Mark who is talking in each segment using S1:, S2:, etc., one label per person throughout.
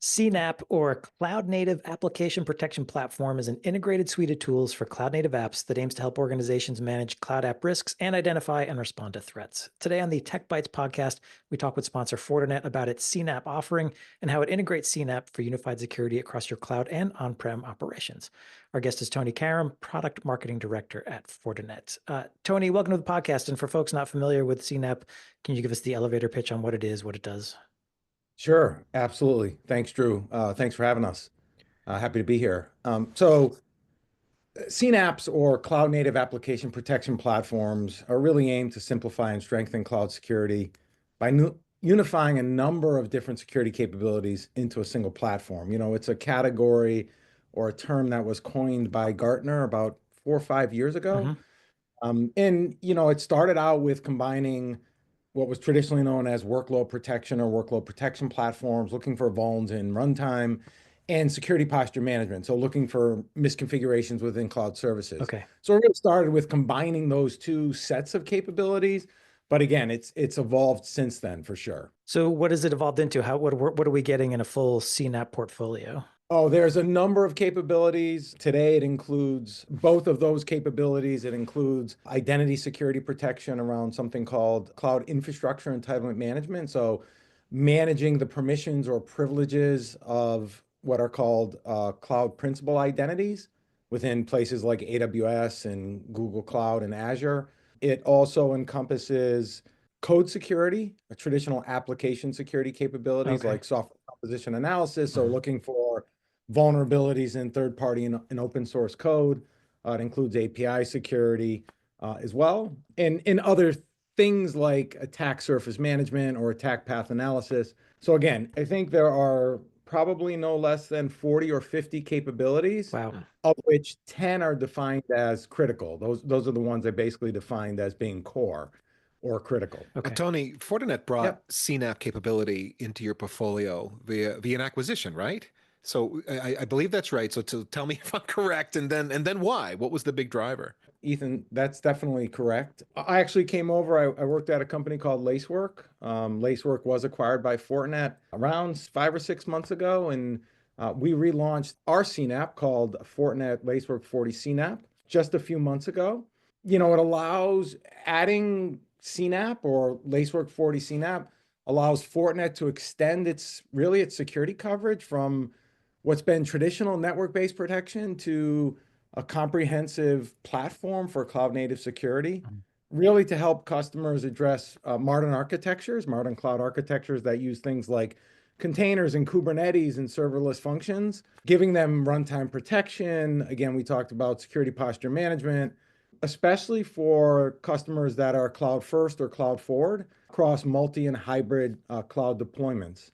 S1: CNAPP, or a cloud-native application protection platform, is an integrated suite of tools for cloud-native apps that aims to help organizations manage cloud app risks and identify and respond to threats. Today on the Tech Bytes podcast, we talk with sponsor Fortinet about its CNAPP offering and how it integrates CNAPP for unified security across your cloud and on-prem operations. Our guest is Tony Karam, Product Marketing Director at Fortinet. Tony, welcome to the podcast. And for folks not familiar with CNAPP, can you give us the elevator pitch on what it is, what it does?
S2: Sure, absolutely. Thanks, Drew. Thanks for having us. Happy to be here. So CNAPPs, or cloud native application protection platforms, are really aimed to simplify and strengthen cloud security by unifying a number of different security capabilities into a single platform. It's a category or a term that was coined by Gartner about 4 or 5 years ago.
S1: Mm-hmm.
S2: It started out with combining what was traditionally known as workload protection or workload protection platforms, looking for vulns in runtime, and security posture management, so looking for misconfigurations within cloud services.
S1: Okay.
S2: So it really started with combining those two sets of capabilities, but again, it's evolved since then for sure.
S1: So what has it evolved into? What are we getting in a full CNAPP portfolio?
S2: Oh, there's a number of capabilities. Today, it includes both of those capabilities. It includes identity security protection around something called cloud infrastructure entitlement management. So managing the permissions or privileges of what are called cloud principal identities within places like AWS and Google Cloud and Azure. It also encompasses code security, traditional application security capabilities
S1: Okay.
S2: like software composition analysis. So looking for vulnerabilities in third-party and open source code. It includes API security as well, and in other things like attack surface management or attack path analysis. So again, I think there are probably no less than 40 or 50 capabilities,
S1: Wow.
S2: of which 10 are defined as critical. Those are the ones I basically defined as being core or critical.
S1: Okay.
S3: Tony, Fortinet brought
S2: Yep.
S3: CNAPP capability into your portfolio via an acquisition, right? So I believe that's right. So tell me if I'm correct, and then why? What was the big driver?
S2: Ethan, that's definitely correct. I actually came over. I worked at a company called Lacework. Lacework was acquired by Fortinet around 5 or 6 months ago, and we relaunched our CNAPP called Fortinet Lacework FortiCNAPP just a few months ago. It allows adding CNAPP or Lacework FortiCNAPP allows Fortinet to extend its security coverage from what's been traditional network-based protection to a comprehensive platform for cloud native security, really to help customers address modern architectures, modern cloud architectures that use things like containers and Kubernetes and serverless functions, giving them runtime protection. Again, we talked about security posture management, especially for customers that are cloud first or cloud forward across multi and hybrid cloud deployments.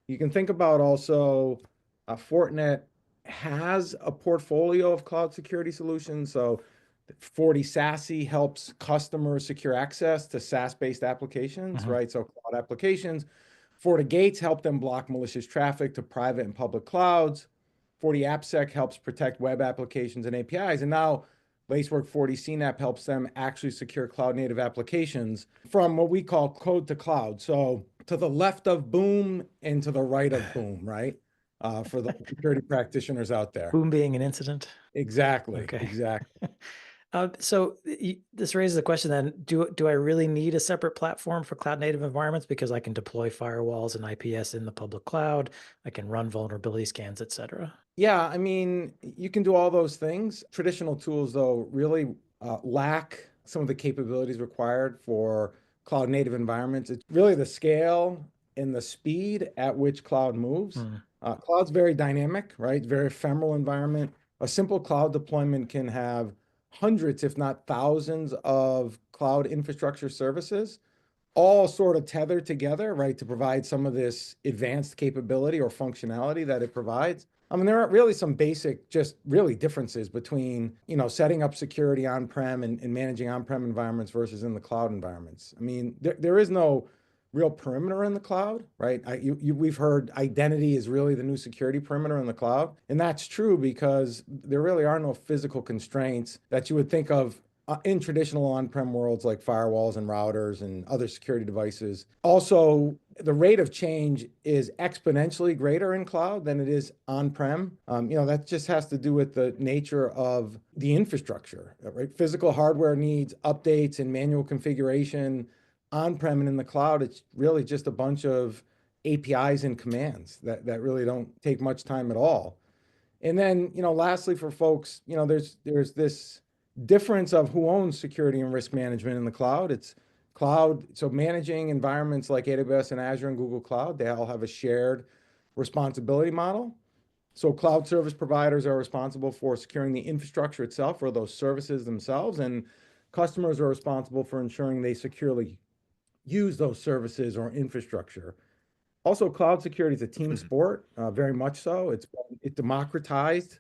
S2: You can think about also Fortinet has a portfolio of cloud security solutions. So FortiSASE helps customers secure access to SaaS-based applications, right? So cloud applications. FortiGates help them block malicious traffic to private and public clouds. FortiAppSec helps protect web applications and APIs. And now Lacework FortiCNAPP helps them actually secure cloud native applications from what we call code to cloud. So to the left of boom and to the right of boom, right? For the security practitioners out there.
S1: Boom being an incident.
S2: Exactly.
S1: Okay.
S2: Exactly.
S1: So this raises the question then, do I really need a separate platform for cloud native environments? Because I can deploy firewalls and IPS in the public cloud. I can run vulnerability scans, et cetera.
S2: Yeah, I mean, you can do all those things. Traditional tools, though, really lack some of the capabilities required for cloud native environments. It's really the scale and the speed at which cloud moves. Cloud's very dynamic, right? Very ephemeral environment. A simple cloud deployment can have hundreds, if not thousands, of cloud infrastructure services, all sort of tethered together, right, to provide some of this advanced capability or functionality that it provides. I mean, there are really some basic, just really differences between, setting up security on-prem and managing on-prem environments versus in the cloud environments. I mean, there is no real perimeter in the cloud, right? We've heard identity is really the new security perimeter in the cloud. And that's true because there really are no physical constraints that you would think of in traditional on-prem worlds like firewalls and routers and other security devices. Also, the rate of change is exponentially greater in cloud than it is on-prem. That just has to do with the nature of the infrastructure, right? Physical hardware needs updates and manual configuration. On-prem and in the cloud, it's really just a bunch of APIs and commands that really don't take much time at all. And then, lastly, for folks, there's this difference of who owns security and risk management in the cloud. It's cloud. So managing environments like AWS and Azure and Google Cloud, they all have a shared responsibility model. So cloud service providers are responsible for securing the infrastructure itself or those services themselves, and customers are responsible for ensuring they securely use those services or infrastructure. Also, cloud security is a team sport, very much so. It democratized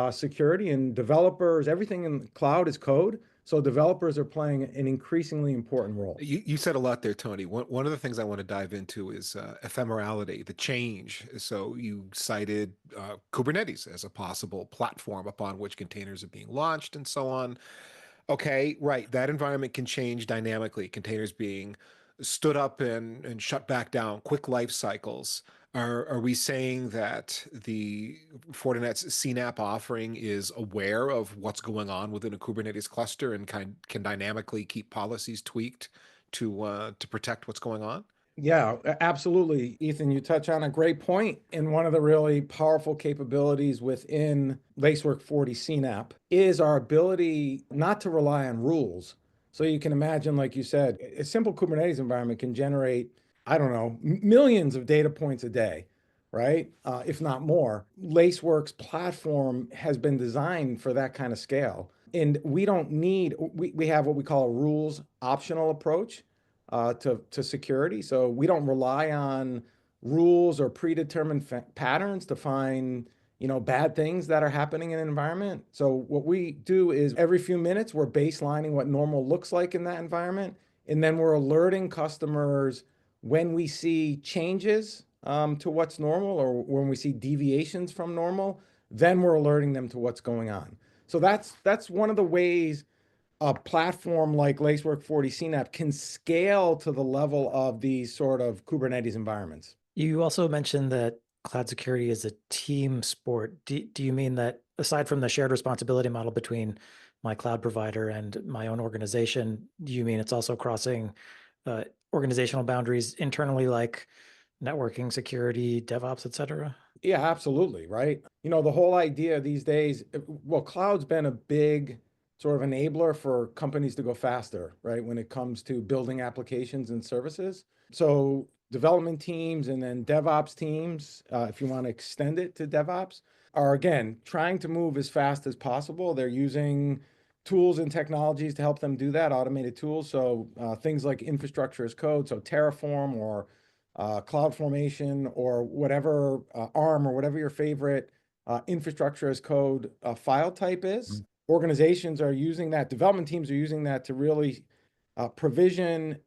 S2: security, and developers, everything in the cloud is code. So developers are playing an increasingly important role.
S3: You said a lot there, Tony. One of the things I want to dive into is ephemerality, the change. So you cited Kubernetes as a possible platform upon which containers are being launched and so on. Okay, right. That environment can change dynamically, containers being stood up and shut back down, quick life cycles. Are we saying that the Fortinet's CNAPP offering is aware of what's going on within a Kubernetes cluster and can dynamically keep policies tweaked to protect what's going on?
S2: Yeah, absolutely. Ethan, you touch on a great point. And one of the really powerful capabilities within Lacework FortiCNAPP is our ability not to rely on rules. So you can imagine, like you said, a simple Kubernetes environment can generate, I don't know, millions of data points a day, right? If not more. Lacework's platform has been designed for that kind of scale. And we don't need, we have what we call a rules optional approach to security. So we don't rely on rules or predetermined patterns to find bad things that are happening in an environment. So what we do is every few minutes we're baselining what normal looks like in that environment, and then we're alerting customers when we see changes to what's normal, or when we see deviations from normal. Then we're alerting them to what's going on. So that's one of the ways a platform like Lacework FortiCNAPP can scale to the level of these sort of Kubernetes environments.
S1: You also mentioned that cloud security is a team sport. Do you mean that aside from the shared responsibility model between my cloud provider and my own organization, do you mean it's also crossing organizational boundaries internally, like networking, security, DevOps, et cetera?
S2: Yeah, absolutely. Right. The whole idea these days, well, cloud's been a big sort of enabler for companies to go faster, right? When it comes to building applications and services. So development teams and then DevOps teams, if you want to extend it to DevOps, are again trying to move as fast as possible. They're using tools and technologies to help them do that, automated tools. So things like infrastructure as code, so Terraform or CloudFormation or whatever ARM or whatever your favorite infrastructure as code file type is. Organizations are using that, development teams are using that to really provision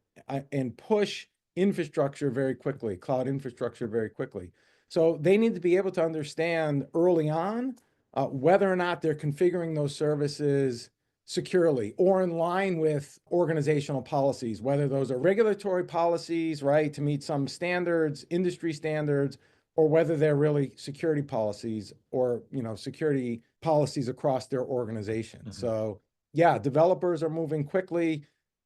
S2: and push infrastructure very quickly, cloud infrastructure very quickly. So they need to be able to understand early on whether or not they're configuring those services securely or in line with organizational policies, whether those are regulatory policies, right, to meet some standards, industry standards, or whether they're really security policies or, security policies across their organization. Mm-hmm. So yeah, developers are moving quickly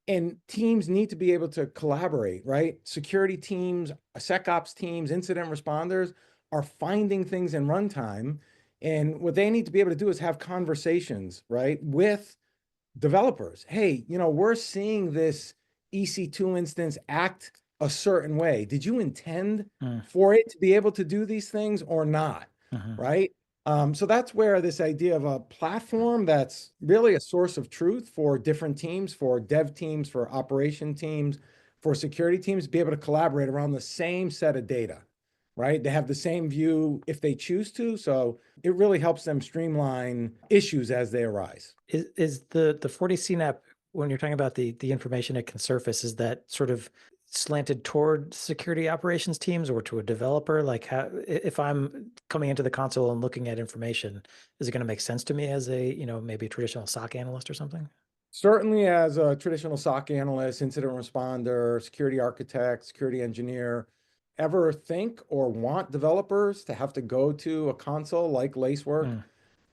S2: and teams need to be able to collaborate, right? Security teams, SecOps teams, incident responders are finding things in runtime. And what they need to be able to do is have conversations, right, with developers. Hey, we're seeing this EC2 instance act a certain way. Did you intend for it to be able to do these things or not? Right? So that's where this idea of a platform that's really a source of truth for different teams, for dev teams, for operation teams, for security teams, be able to collaborate around the same set of data, right? They have the same view if they choose to. So it really helps them streamline issues as they arise.
S1: Is the FortiCNAPP, when you're talking about the information it can surface, is that sort of slanted toward security operations teams or to a developer? Like, how, if I'm coming into the console and looking at information, is it going to make sense to me as a, maybe a traditional SOC analyst or something?
S2: Certainly as a traditional SOC analyst, incident responder, security architect, security engineer, ever think or want developers to have to go to a console like Lacework
S1: Mm.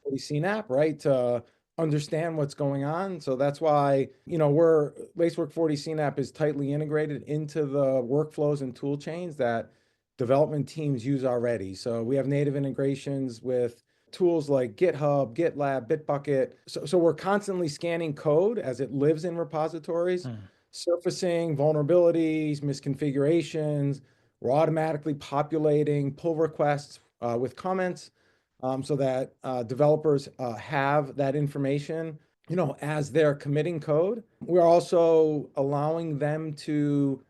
S2: FortiCNAPP, right, to understand what's going on. So that's why, we're Lacework FortiCNAPP is tightly integrated into the workflows and tool chains that development teams use already. So we have native integrations with tools like GitHub, GitLab, Bitbucket. So we're constantly scanning code as it lives in repositories,
S1: Mm.
S2: surfacing vulnerabilities, misconfigurations. We're automatically populating pull requests with comments so that developers have that information, as they're committing code. We're also allowing them to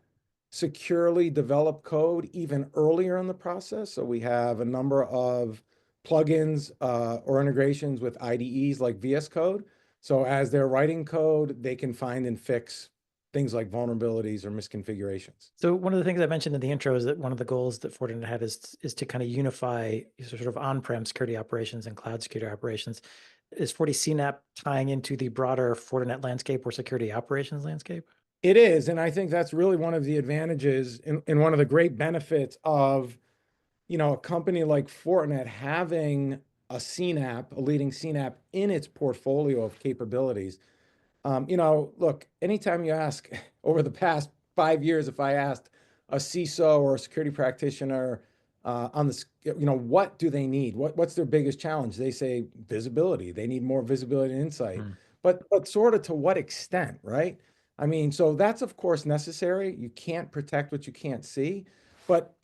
S2: securely develop code even earlier in the process. So we have a number of plugins or integrations with IDEs like VS Code. So as they're writing code, they can find and fix things like vulnerabilities or misconfigurations.
S1: So one of the things I mentioned in the intro is that one of the goals that Fortinet had is to kind of unify sort of on-prem security operations and cloud security operations. Is FortiCNAPP tying into the broader Fortinet landscape or security operations landscape?
S2: It is, and I think that's really one of the advantages and one of the great benefits of, a company like Fortinet having a CNAPP, a leading CNAPP in its portfolio of capabilities. Look, anytime you ask over the past 5 years, if I asked a CISO or a security practitioner on this, what do they need? What's their biggest challenge? They say visibility. They need more visibility and insight.
S1: Mm.
S2: But sort of to what extent, right? I mean, so that's of course necessary. You can't protect what you can't see. But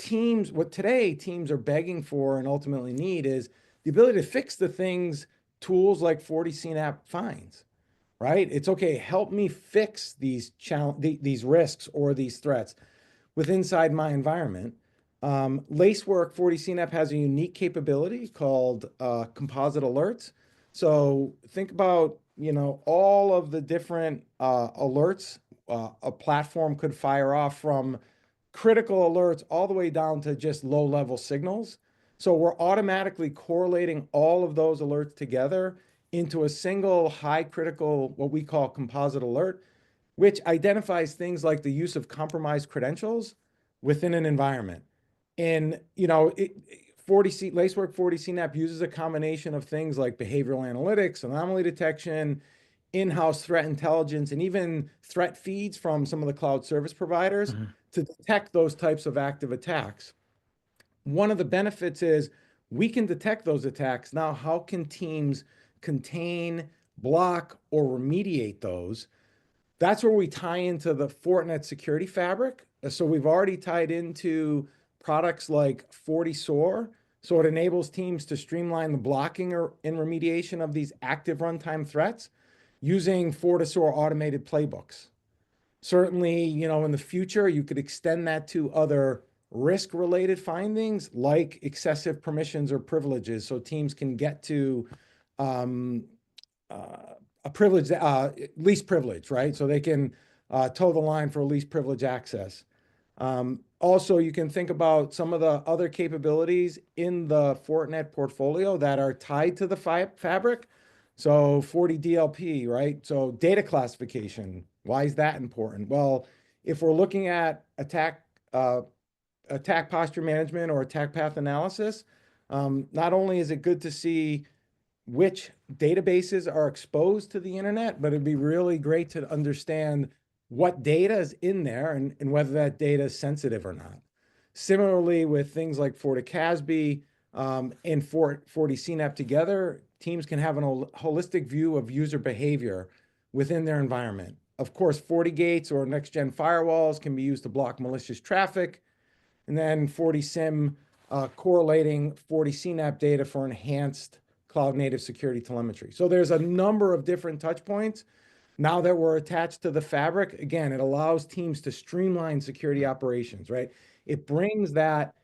S2: what today teams are begging for and ultimately need is the ability to fix the things tools like FortiCNAPP finds, right? It's okay, help me fix these risks or these threats inside my environment. Lacework FortiCNAPP has a unique capability called composite alerts. So think about, all of the different alerts a platform could fire off, from critical alerts all the way down to just low-level signals. So we're automatically correlating all of those alerts together into a single high critical, what we call composite alert, which identifies things like the use of compromised credentials within an environment. And, Lacework FortiCNAPP uses a combination of things like behavioral analytics, anomaly detection, in-house threat intelligence, and even threat feeds from some of the cloud service providers
S1: Mhm.
S2: to detect those types of active attacks. One of the benefits is we can detect those attacks. Now, how can teams contain, block, or remediate those? That's where we tie into the Fortinet security fabric. So we've already tied into products like FortiSOAR. So it enables teams to streamline the blocking or in remediation of these active runtime threats using FortiSOAR automated playbooks. Certainly, in the future, you could extend that to other risk-related findings like excessive permissions or privileges, so teams can get to um, a privilege, least privilege, right? So they can toe the line for least privilege access. Also, you can think about some of the other capabilities in the Fortinet portfolio that are tied to the fabric. So FortiDLP, right? So data classification. Why is that important? Well, if we're looking at attack posture management or attack path analysis, not only is it good to see which databases are exposed to the internet, but it'd be really great to understand what data is in there and whether that data is sensitive or not. Similarly, with things like FortiCASB and FortiCNAPP together, teams can have a holistic view of user behavior within their environment. Of course, FortiGates or next-gen firewalls can be used to block malicious traffic, and then FortiSIM correlating FortiCNAPP data for enhanced cloud-native security telemetry. So there's a number of different touch points. Now that we're attached to the fabric, again, it allows teams to streamline security operations, right? It brings that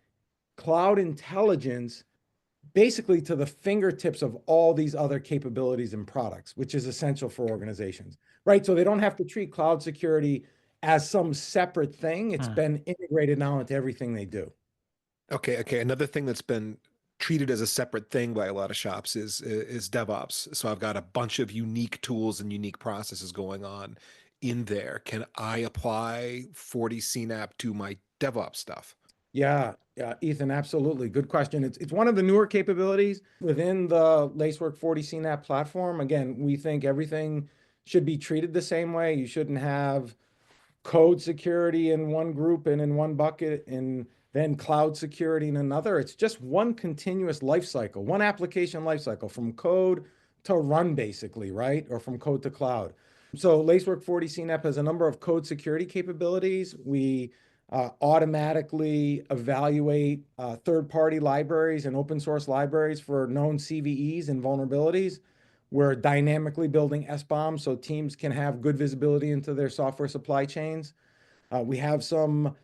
S2: cloud intelligence basically to the fingertips of all these other capabilities and products, which is essential for organizations, right? So they don't have to treat cloud security as some separate thing. It's been integrated now into everything they do.
S3: Okay. Another thing that's been treated as a separate thing by a lot of shops is DevOps. So I've got a bunch of unique tools and unique processes going on in there. Can I apply FortiCNAPP to my DevOps stuff?
S2: Yeah, yeah, Ethan, absolutely. Good question. It's one of the newer capabilities within the Lacework FortiCNAPP platform. Again, we think everything should be treated the same way. You shouldn't have code security in one group and in one bucket and then cloud security in another. It's just one continuous life cycle, one application life cycle from code to run basically, right? Or from code to cloud. So Lacework FortiCNAPP has a number of code security capabilities. We automatically evaluate third-party libraries and open source libraries for known CVEs and vulnerabilities. We're dynamically building SBOMs so teams can have good visibility into their software supply chains. We have some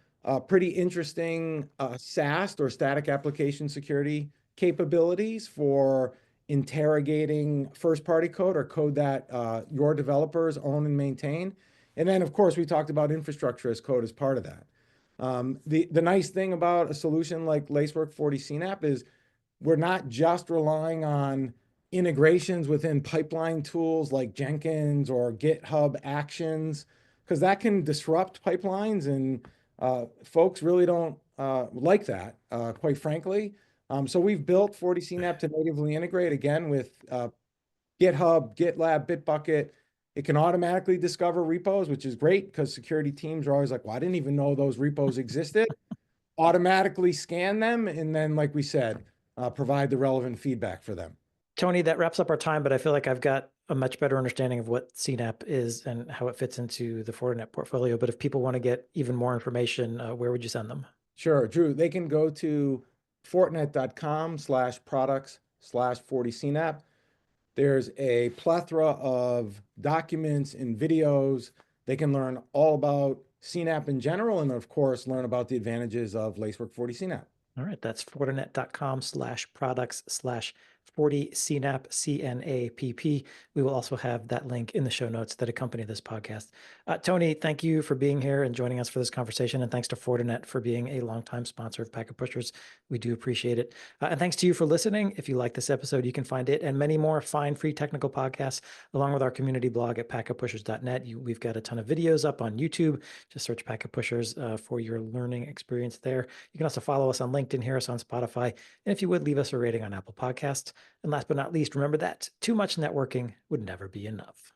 S2: pretty interesting SAST or static application security capabilities for interrogating first-party code or code that your developers own and maintain. And then, of course, we talked about infrastructure as code as part of that. The nice thing about a solution like Lacework FortiCNAPP is we're not just relying on integrations within pipeline tools like Jenkins or GitHub Actions, because that can disrupt pipelines, and folks really don't like that, quite frankly. So we've built FortiCNAPP to natively integrate again with GitHub, GitLab, Bitbucket. It can automatically discover repos, which is great because security teams are always like, well, I didn't even know those repos existed. Automatically scan them, and then, like we said, provide the relevant feedback for them.
S1: Tony, that wraps up our time, but I feel like I've got a much better understanding of what CNAPP is and how it fits into the Fortinet portfolio. But if people want to get even more information, where would you send them?
S2: Sure, Drew. They can go to fortinet.com/products/FortiCNAPP. There's a plethora of documents and videos. They can learn all about CNAPP in general, and of course, learn about the advantages of Lacework FortiCNAPP.
S1: All right, that's fortinet.com/products/FortiCNAPP, CNAPP. We will also have that link in the show notes that accompany this podcast. Tony, thank you for being here and joining us for this conversation. And thanks to Fortinet for being a longtime sponsor of Packet Pushers. We do appreciate it. And thanks to you for listening. If you like this episode, you can find it and many more fine free technical podcasts along with our community blog at packetpushers.net. We've got a ton of videos up on YouTube. Just search Packet Pushers for your learning experience there. You can also follow us on LinkedIn, hear us on Spotify, and if you would, leave us a rating on Apple Podcasts. And last but not least, remember that too much networking would never be enough.